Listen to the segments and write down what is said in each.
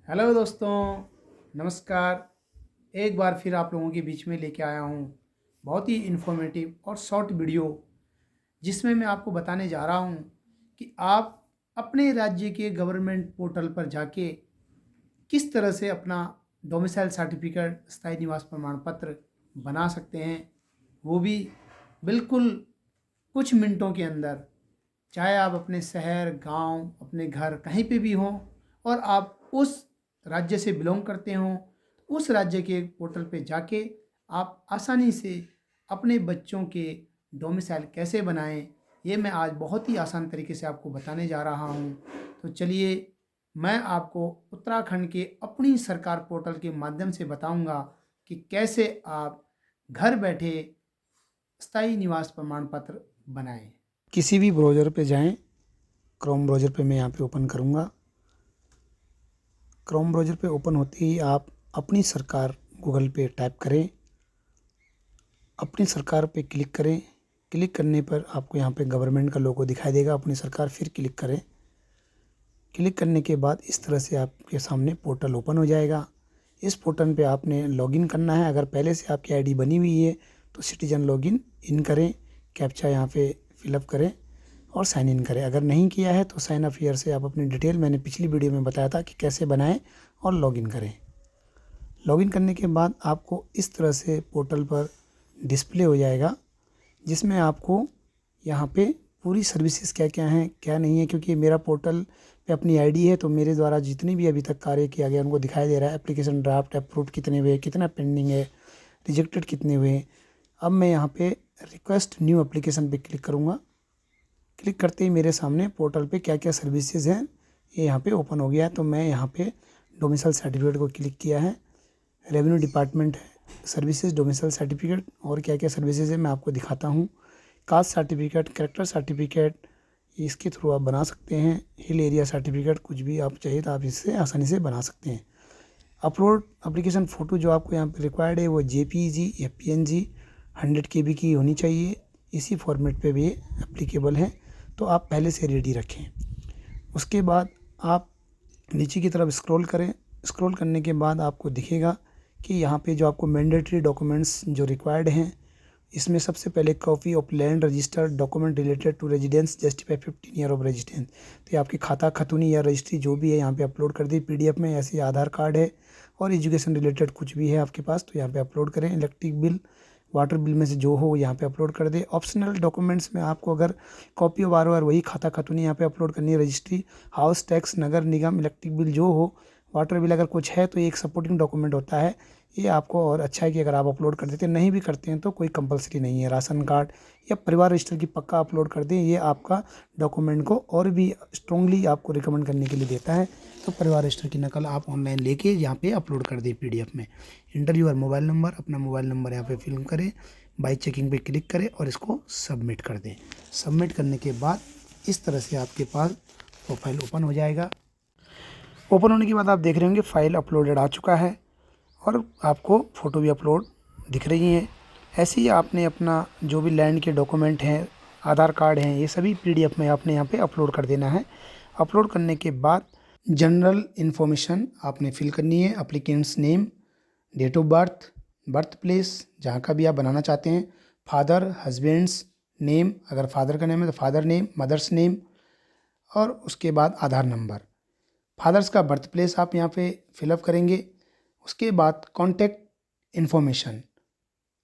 Hello दोस्तों, नमस्कार। एक बार फिर आप लोगों के बीच में लेके आया हूँ बहुत ही इन्फॉर्मेटिव और शॉर्ट वीडियो, जिसमें मैं आपको बताने जा रहा हूँ कि आप अपने राज्य के गवर्नमेंट पोर्टल पर जाके किस तरह से अपना डोमिसाइल सर्टिफिकेट स्थायी निवास प्रमाण पत्र बना सकते हैं, वो भी बिल्कुल कुछ मिनटों के अंदर। चाहे आप अपने शहर, गांव, अपने घर कहीं पे भी हों और आप उस राज्य से बिलोंग करते हों, उस राज्य के पोर्टल पे जाके आप आसानी से अपने बच्चों के डोमिसाइल कैसे बनाएं, ये मैं आज बहुत ही आसान तरीके से आपको बताने जा रहा हूं। तो चलिए, मैं आपको उत्तराखंड के अपनी सरकार पोर्टल के माध्यम से बताऊंगा कि कैसे आप घर बैठे स्थायी निवास प्रमाण पत्र बनाएं। किसी भी ब्राउज़र पे जाएं, क्रोम ब्राउज़र पे मैं यहाँ पे ओपन करूँगा। क्रोम ब्राउज़र पे ओपन होते ही आप अपनी सरकार गूगल पे टाइप करें, अपनी सरकार पे क्लिक करें। क्लिक करने पर आपको यहाँ पे गवर्नमेंट का लोगो दिखाई देगा, अपनी सरकार, फिर क्लिक करें। क्लिक करने के बाद इस तरह से आपके सामने पोर्टल ओपन हो जाएगा। इस पोर्टल पे आपने लॉगिन करना है। अगर पहले से आपकी आईडी बनी हुई है तो सिटीजन लॉगिन इन करें, कैप्चा यहाँ पे फिलअप करें और साइन इन करें। अगर नहीं किया है तो साइन अप हियर से आप अपनी डिटेल, मैंने पिछली वीडियो में बताया था कि कैसे बनाएं, और लॉगिन करें। लॉगिन करने के बाद आपको इस तरह से पोर्टल पर डिस्प्ले हो जाएगा, जिसमें आपको यहाँ पे पूरी सर्विसेज क्या क्या हैं, क्या नहीं है। क्योंकि मेरा पोर्टल पे अपनी आईडी है तो मेरे द्वारा जितनी भी अभी तक कार्य किया गया उनको दिखाई दे रहा है। एप्लीकेशन ड्राफ्ट अप्रूव्ड कितने हुए, कितना पेंडिंग है, रिजेक्टेड कितने हुए। अब मैं यहाँ पे रिक्वेस्ट न्यू एप्लीकेशन पे क्लिक करूँगा। क्लिक करते ही मेरे सामने पोर्टल पे क्या क्या सर्विसेज हैं ये यहाँ पे ओपन हो गया है। तो मैं यहाँ पे डोमिसाइल सर्टिफिकेट को क्लिक किया है। Revenue department services, domicile certificate, और क्या क्या सर्विसेज है मैं आपको दिखाता हूँ। कास्ट सर्टिफिकेट, कैरेक्टर सर्टिफिकेट, इसके थ्रू आप बना सकते हैं। हिल एरिया सर्टिफिकेट, कुछ भी आप चाहिए तो आप इससे आसानी से बना सकते हैं। अपलोड एप्लीकेशन फ़ोटो जो आपको यहाँ पे रिक्वायर्ड है वो जेपीजी या पीएनजी 100 KB की होनी चाहिए। इसी फॉर्मेट पे भी एप्लीकेबल है, तो आप पहले से रेडी रखें। उसके बाद आप नीचे की तरफ स्क्रॉल करें। स्क्रॉल करने के बाद आपको दिखेगा कि यहाँ पे जो आपको मैंडेटरी डॉक्यूमेंट्स जो रिक्वायर्ड हैं, इसमें सबसे पहले copy of land registered document related to residence justify 15 year of residence. तो ये आपकी खाता खतूनी या रजिस्ट्री जो भी है यहाँ पे अपलोड कर दी पीडीएफ में। ऐसे आधार कार्ड है और एजुकेशन रिलेटेड कुछ भी है आपके पास तो यहाँ पे अपलोड करें। इलेक्ट्रिक बिल, वाटर बिल में से जो हो यहाँ पे अपलोड कर दे। ऑप्शनल डॉक्यूमेंट्स में आपको अगर कॉपी ऑफ आर वही खाता खतूनी यहाँ पे अपलोड करनी है। रजिस्ट्री, हाउस टैक्स, नगर निगम, इलेक्ट्रिक बिल जो हो, वाटर बिल अगर कुछ है तो एक सपोर्टिंग डॉक्यूमेंट होता है ये आपको। और अच्छा है कि अगर आप अपलोड कर देते हैं, नहीं भी करते हैं तो कोई कंपलसरी नहीं है। राशन कार्ड या परिवार रजिस्टर की पक्का अपलोड कर दें, ये आपका डॉक्यूमेंट को और भी स्ट्रांगली आपको रिकमेंड करने के लिए देता है। तो परिवार रजिस्टर की नकल आप ऑनलाइन लेके यहाँ पे अपलोड कर दें पीडीएफ में। इंटरव्यूअर मोबाइल नंबर, अपना मोबाइल नंबर यहाँ पे फिल करें, बाई चेकिंग पे क्लिक करें और इसको सबमिट कर दें। सबमिट करने के बाद इस तरह से आपके पास प्रोफाइल ओपन हो जाएगा। ओपन होने के बाद आप देख रहे होंगे फाइल अपलोडेड आ चुका है और आपको फ़ोटो भी अपलोड दिख रही हैं। ऐसे ही आपने अपना जो भी लैंड के डॉक्यूमेंट हैं, आधार कार्ड हैं, ये सभी पीडीएफ में आपने यहाँ पे अपलोड कर देना है। अपलोड करने के बाद जनरल इन्फॉर्मेशन आपने फिल करनी है। Applicant's name, date of birth, birth place जहाँ का भी आप बनाना चाहते हैं, फादर हस्बैंड्स नेम, अगर फादर का नेम है तो फादर नेम, मदर्स नेम, और उसके बाद आधार नंबर। फादर्स का बर्थ प्लेस आप यहाँ पे फिलअप करेंगे। उसके बाद contact information,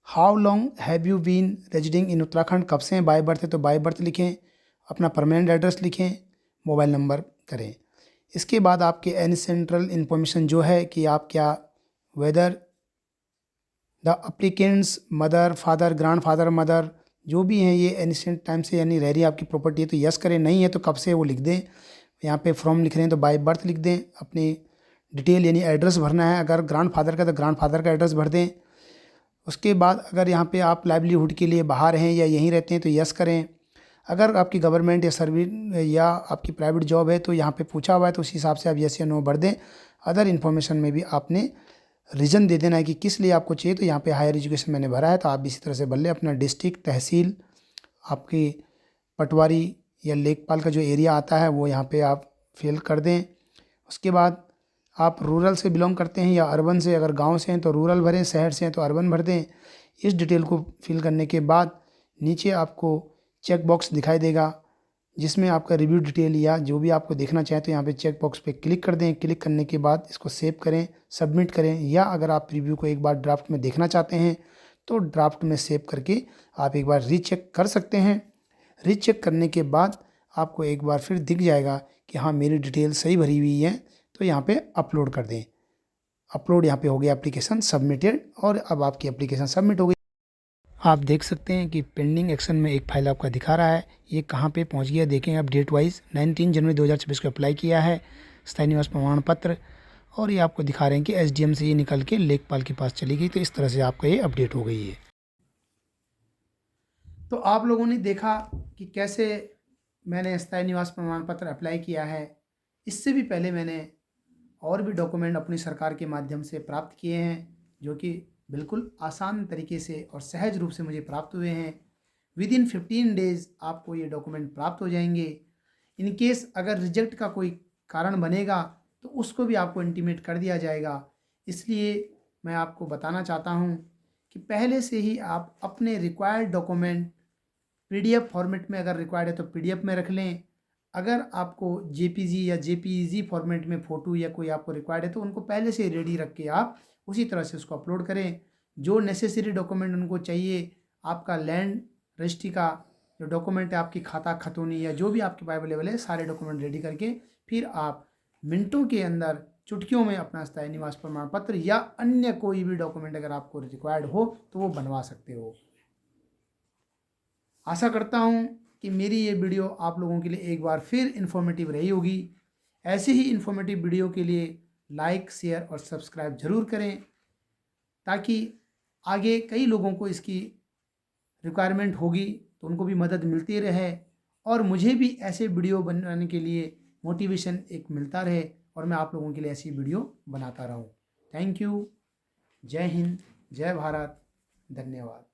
how long have you been residing in Uttarakhand, कब से हैं, बाय बर्थ है तो बाय बर्थ लिखें, अपना परमानेंट एड्रेस लिखें, मोबाइल नंबर करें। इसके बाद आपके एनी सेंट्रल इन्फॉर्मेशन जो है कि आप क्या, whether the applicants mother, father, grand father, mother जो भी हैं ये एनिसेंट टाइम से यानी रह रही है आपकी प्रॉपर्टी है तो यस करें, नहीं है तो कब से वो लिख दें। यहाँ पे फ्रॉम लिख रहे हैं तो बाय बर्थ लिख दें। अपनी डिटेल यानी एड्रेस भरना है, अगर ग्रैंड फादर का तो ग्रैंड फादर का एड्रेस भर दें। उसके बाद अगर यहाँ पे आप लाइवलीहुड के लिए बाहर हैं या यहीं रहते हैं तो यस करें। अगर आपकी गवर्नमेंट या सर्विस या आपकी प्राइवेट जॉब है तो यहाँ पे पूछा हुआ है तो उस हिसाब से आप यस या नो भर दें। अदर इन्फॉर्मेशन में भी आपने रीज़न दे देना है कि किस लिए आपको चाहिए। तो यहाँ पे हायर एजुकेशन मैंने भरा है तो आप इसी तरह से भर लें। अपना डिस्ट्रिक्ट, तहसील, आपकी पटवारी या लेखपाल का जो एरिया आता है वो यहाँ पे आप फिल कर दें। उसके बाद आप रूरल से बिलोंग करते हैं या अर्बन से, अगर गांव से हैं तो रूरल भरें, शहर से हैं तो अर्बन भर दें। इस डिटेल को फिल करने के बाद नीचे आपको चेक बॉक्स दिखाई देगा जिसमें आपका रिव्यू डिटेल या जो भी आपको देखना चाहें तो यहाँ पे चेक बॉक्स पे क्लिक कर दें। क्लिक करने के बाद इसको सेव करें, सबमिट करें, या अगर आप रिव्यू को एक बार ड्राफ्ट में देखना चाहते हैं तो ड्राफ्ट में सेव करके आप एक बार रीचेक कर सकते हैं। रीचेक करने के बाद आपको एक बार फिर दिख जाएगा कि हाँ मेरी डिटेल सही भरी हुई है, तो यहाँ पे अपलोड कर दें। अपलोड यहाँ पे हो गया, एप्लीकेशन सबमिटेड, और अब आपकी एप्लीकेशन सबमिट हो गई। आप देख सकते हैं कि पेंडिंग एक्शन में एक फाइल आपका दिखा रहा है, ये कहाँ पे पहुँच गया देखें आप। डेट वाइज 19 जनवरी 2026 को अप्लाई किया है, स्थायी निवास प्रमाण पत्र, और ये आपको दिखा रहे हैं कि SDM से ये निकल के लेखपाल के पास चली गई। तो इस तरह से आपका ये अपडेट हो गई है। तो आप लोगों ने देखा कि कैसे मैंने स्थायी निवास प्रमाण पत्र अप्लाई किया है। इससे भी पहले मैंने और भी डॉक्यूमेंट अपनी सरकार के माध्यम से प्राप्त किए हैं, जो कि बिल्कुल आसान तरीके से और सहज रूप से मुझे प्राप्त हुए हैं। विदिन 15 डेज़ आपको ये डॉक्यूमेंट प्राप्त हो जाएंगे। इन केस अगर रिजेक्ट का कोई कारण बनेगा तो उसको भी आपको इंटीमेट कर दिया जाएगा। इसलिए मैं आपको बताना चाहता हूँ कि पहले से ही आप अपने रिक्वायर्ड डॉक्यूमेंट PDF फॉर्मेट में अगर रिक्वायर्ड है तो PDF में रख लें। अगर आपको JPG या JPEG फॉर्मेट में फ़ोटो या कोई आपको रिक्वायर्ड है तो उनको पहले से रेडी रख के आप उसी तरह से उसको अपलोड करें। जो नेसेसरी डॉक्यूमेंट उनको चाहिए, आपका लैंड रजिस्ट्री का जो डॉक्यूमेंट है, आपकी खाता खतौनी या जो भी आपके पास अवेलेबल है, सारे डॉक्यूमेंट रेडी करके फिर आप मिनटों के अंदर, चुटकियों में अपना स्थायी निवास प्रमाण पत्र या अन्य कोई भी डॉक्यूमेंट अगर आपको रिक्वायर्ड हो तो वो बनवा सकते हो। आशा करता हूँ कि मेरी ये वीडियो आप लोगों के लिए एक बार फिर इन्फॉर्मेटिव रही होगी। ऐसे ही इन्फॉर्मेटिव वीडियो के लिए लाइक, शेयर और सब्सक्राइब ज़रूर करें, ताकि आगे कई लोगों को इसकी रिक्वायरमेंट होगी तो उनको भी मदद मिलती रहे और मुझे भी ऐसे वीडियो बनाने के लिए मोटिवेशन एक मिलता रहे और मैं आप लोगों के लिए ऐसी वीडियो बनाता रहूं। Thank you. जय हिंद, जय भारत, धन्यवाद।